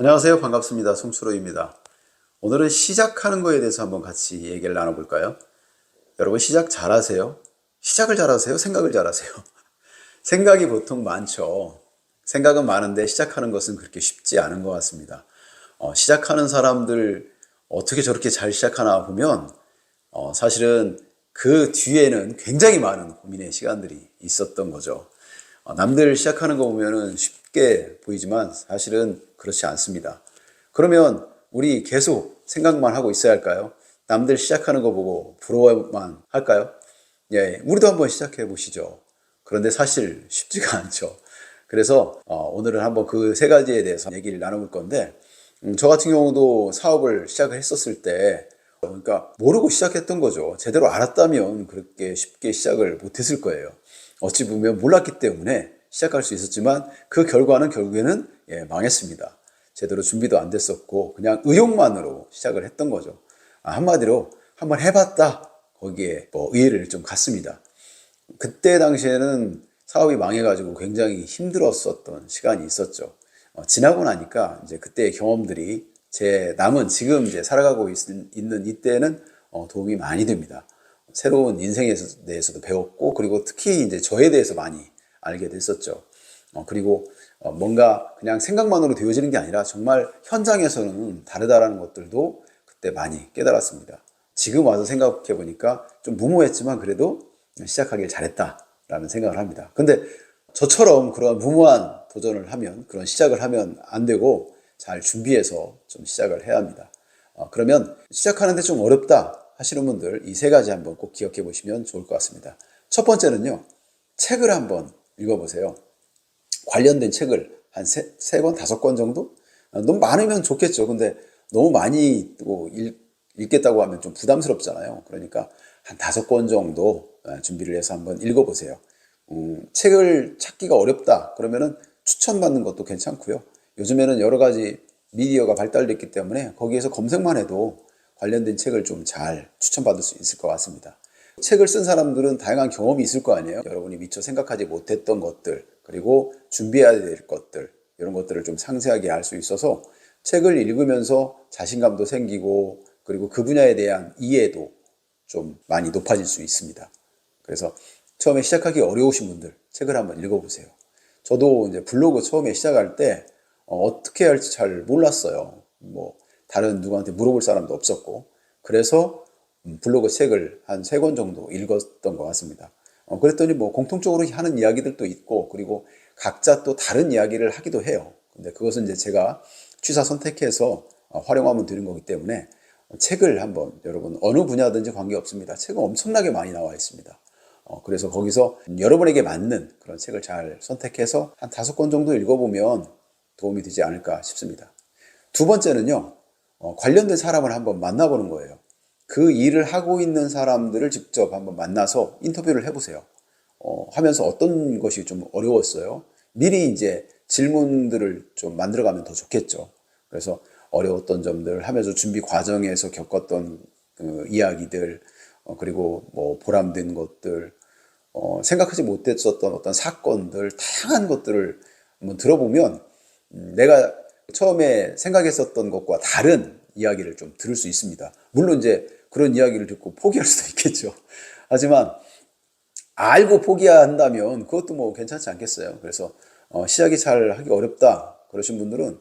안녕하세요. 반갑습니다. 송수로입니다. 오늘은 시작하는 거에 대해서 한번 같이 얘기를 나눠볼까요? 여러분 시작 잘하세요? 시작을 잘하세요? 생각을 잘하세요? 생각이 보통 많죠. 생각은 많은데 시작하는 것은 그렇게 쉽지 않은 것 같습니다. 시작하는 사람들 어떻게 저렇게 잘 시작하나 보면 사실은 그 뒤에는 굉장히 많은 고민의 시간들이 있었던 거죠. 남들 시작하는 거 보면은 쉽게 보이지만 사실은 그렇지 않습니다. 그러면 우리 계속 생각만 하고 있어야 할까요? 남들 시작하는 거 보고 부러워만 할까요? 예, 우리도 한번 시작해 보시죠. 그런데 사실 쉽지가 않죠. 그래서 오늘은 한번 그 세 가지에 대해서 얘기를 나눠볼 건데, 저 같은 경우도 사업을 시작을 했었을 때 그러니까 모르고 시작했던 거죠. 제대로 알았다면 그렇게 쉽게 시작을 못했을 거예요. 어찌 보면 몰랐기 때문에 시작할 수 있었지만 그 결과는 결국에는 망했습니다. 제대로 준비도 안 됐었고 그냥 의욕만으로 시작을 했던 거죠. 한마디로 한번 해봤다. 거기에 뭐 의의를 좀 갖습니다. 그때 당시에는 사업이 망해가지고 굉장히 힘들었었던 시간이 있었죠. 지나고 나니까 이제 그때의 경험들이 제 남은 지금 이제 살아가고 있는 이때는 도움이 많이 됩니다. 새로운 인생에 대해서도 배웠고, 그리고 특히 이제 저에 대해서 많이 알게 됐었죠. 그리고 뭔가 그냥 생각만으로 되어지는 게 아니라 정말 현장에서는 다르다라는 것들도 그때 많이 깨달았습니다. 지금 와서 생각해 보니까 좀 무모했지만 그래도 시작하길 잘했다라는 생각을 합니다. 근데 저처럼 그런 무모한 도전을 하면, 그런 시작을 하면 안 되고 잘 준비해서 좀 시작을 해야 합니다. 그러면 시작하는데 좀 어렵다 하시는 분들 이 세 가지 한번 꼭 기억해 보시면 좋을 것 같습니다. 첫 번째는요, 책을 한번 읽어보세요. 관련된 책을 한 세 권, 다섯 권 정도? 너무 많으면 좋겠죠. 근데 너무 많이 또 읽겠다고 하면 좀 부담스럽잖아요. 그러니까 한 다섯 권 정도 준비를 해서 한번 읽어보세요. 책을 찾기가 어렵다 그러면은 추천받는 것도 괜찮고요. 요즘에는 여러 가지 미디어가 발달됐기 때문에 거기에서 검색만 해도 관련된 책을 좀 잘 추천받을 수 있을 것 같습니다. 책을 쓴 사람들은 다양한 경험이 있을 거 아니에요. 여러분이 미처 생각하지 못했던 것들, 그리고 준비해야 될 것들, 이런 것들을 좀 상세하게 알 수 있어서 책을 읽으면서 자신감도 생기고, 그리고 그 분야에 대한 이해도 좀 많이 높아질 수 있습니다. 그래서 처음에 시작하기 어려우신 분들 책을 한번 읽어보세요. 저도 이제 블로그 처음에 시작할 때 어떻게 할지 잘 몰랐어요. 뭐 다른 누구한테 물어볼 사람도 없었고, 그래서 블로그 책을 한 세 권 정도 읽었던 것 같습니다. 그랬더니 뭐 공통적으로 하는 이야기들도 있고, 그리고 각자 또 다른 이야기를 하기도 해요. 근데 그것은 이제 제가 취사 선택해서 활용하면 되는 거기 때문에 책을 한번, 여러분 어느 분야든지 관계없습니다. 책은 엄청나게 많이 나와 있습니다. 그래서 거기서 여러분에게 맞는 그런 책을 잘 선택해서 한 다섯 권 정도 읽어보면 도움이 되지 않을까 싶습니다. 두 번째는요, 관련된 사람을 한번 만나보는 거예요. 그 일을 하고 있는 사람들을 직접 한번 만나서 인터뷰를 해보세요. 하면서 어떤 것이 좀 어려웠어요? 미리 이제 질문들을 좀 만들어가면 더 좋겠죠. 그래서 어려웠던 점들 하면서 준비 과정에서 겪었던 그 이야기들, 그리고 뭐 보람된 것들, 생각하지 못했었던 어떤 사건들, 다양한 것들을 한번 들어보면 내가 처음에 생각했었던 것과 다른 이야기를 좀 들을 수 있습니다. 물론 이제 그런 이야기를 듣고 포기할 수도 있겠죠. 하지만 알고 포기한다면 그것도 뭐 괜찮지 않겠어요. 그래서 시작이 잘 하기 어렵다 그러신 분들은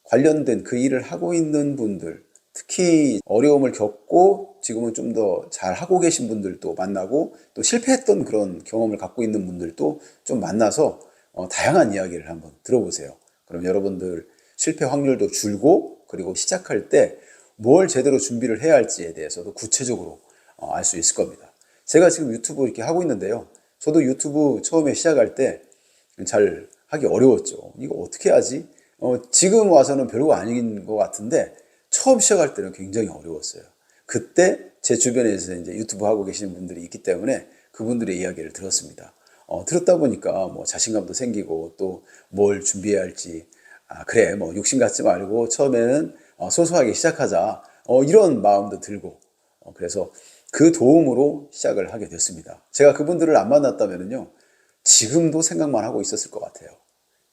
관련된 그 일을 하고 있는 분들, 특히 어려움을 겪고 지금은 좀 더 잘 하고 계신 분들도 만나고, 또 실패했던 그런 경험을 갖고 있는 분들도 좀 만나서 다양한 이야기를 한번 들어보세요. 그럼 여러분들 실패 확률도 줄고, 그리고 시작할 때 뭘 제대로 준비를 해야 할지에 대해서도 구체적으로 알 수 있을 겁니다. 제가 지금 유튜브 이렇게 하고 있는데요. 저도 유튜브 처음에 시작할 때 잘 하기 어려웠죠. 이거 어떻게 하지? 지금 와서는 별거 아닌 것 같은데 처음 시작할 때는 굉장히 어려웠어요. 그때 제 주변에서 이제 유튜브 하고 계시는 분들이 있기 때문에 그분들의 이야기를 들었습니다. 들었다 보니까 뭐 자신감도 생기고, 또 뭘 준비해야 할지, 그래 뭐 욕심 갖지 말고 처음에는 소소하게 시작하자, 이런 마음도 들고, 그래서 그 도움으로 시작을 하게 됐습니다. 제가 그분들을 안 만났다면요 지금도 생각만 하고 있었을 것 같아요.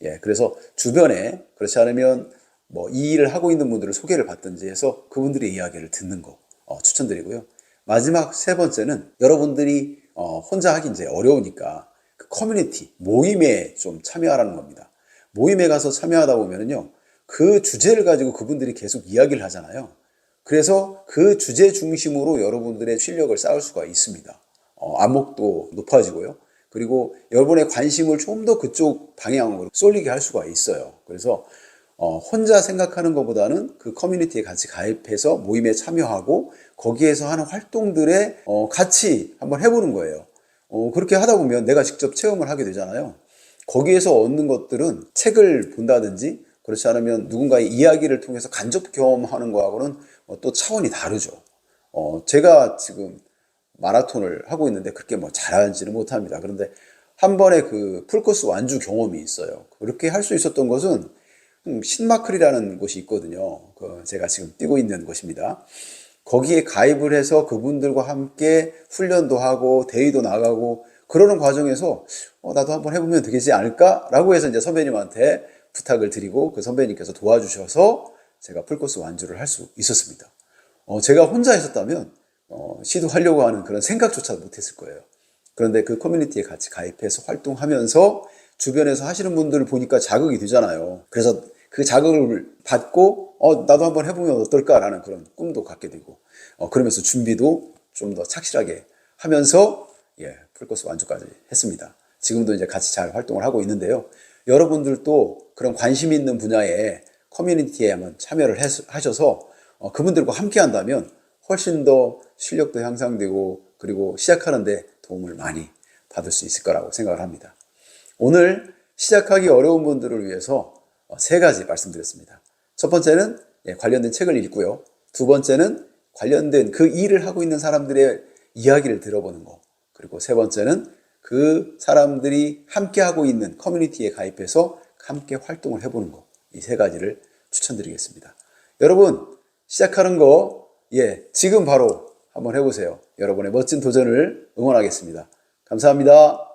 예, 그래서 주변에, 그렇지 않으면 뭐 이 일을 하고 있는 분들을 소개를 받든지 해서 그분들의 이야기를 듣는 거 추천드리고요. 마지막 세 번째는 여러분들이 혼자 하기 이제 어려우니까 그 커뮤니티, 모임에 좀 참여하라는 겁니다. 모임에 가서 참여하다 보면은요, 그 주제를 가지고 그분들이 계속 이야기를 하잖아요. 그래서 그 주제 중심으로 여러분들의 실력을 쌓을 수가 있습니다. 안목도 높아지고요. 그리고 여러분의 관심을 좀 더 그쪽 방향으로 쏠리게 할 수가 있어요. 그래서 혼자 생각하는 것보다는 그 커뮤니티에 같이 가입해서 모임에 참여하고 거기에서 하는 활동들에 같이 한번 해보는 거예요. 그렇게 하다 보면 내가 직접 체험을 하게 되잖아요. 거기에서 얻는 것들은 책을 본다든지 그렇지 않으면 누군가의 이야기를 통해서 간접 경험하는 거하고는 또 차원이 다르죠. 제가 지금 마라톤을 하고 있는데 그렇게 뭐 잘하지는 못합니다. 그런데 한 번에 그 풀코스 완주 경험이 있어요. 그렇게 할 수 있었던 것은 신마클이라는 곳이 있거든요. 제가 지금 뛰고 있는 곳입니다. 거기에 가입을 해서 그분들과 함께 훈련도 하고 대회도 나가고 그러는 과정에서 나도 한번 해보면 되지 않을까라고 해서 이제 선배님한테 부탁을 드리고 그 선배님께서 도와주셔서 제가 풀코스 완주를 할 수 있었습니다. 제가 혼자 했었다면 시도하려고 하는 그런 생각조차도 못했을 거예요. 그런데 그 커뮤니티에 같이 가입해서 활동하면서 주변에서 하시는 분들을 보니까 자극이 되잖아요. 그래서 그 자극을 받고 나도 한번 해보면 어떨까라는 그런 꿈도 갖게 되고 그러면서 준비도 좀 더 착실하게 하면서 풀코스 완주까지 했습니다. 지금도 이제 같이 잘 활동을 하고 있는데요. 여러분들도 그런 관심 있는 분야에 커뮤니티에 한번 참여를 하셔서 그분들과 함께 한다면 훨씬 더 실력도 향상되고 그리고 시작하는데 도움을 많이 받을 수 있을 거라고 생각을 합니다. 오늘 시작하기 어려운 분들을 위해서 세 가지 말씀드렸습니다. 첫 번째는 관련된 책을 읽고요. 두 번째는 관련된 그 일을 하고 있는 사람들의 이야기를 들어보는 거. 그리고 세 번째는 그 사람들이 함께 하고 있는 커뮤니티에 가입해서 함께 활동을 해보는 거. 이 세 가지를 추천드리겠습니다. 여러분, 시작하는 거, 지금 바로 한번 해보세요. 여러분의 멋진 도전을 응원하겠습니다. 감사합니다.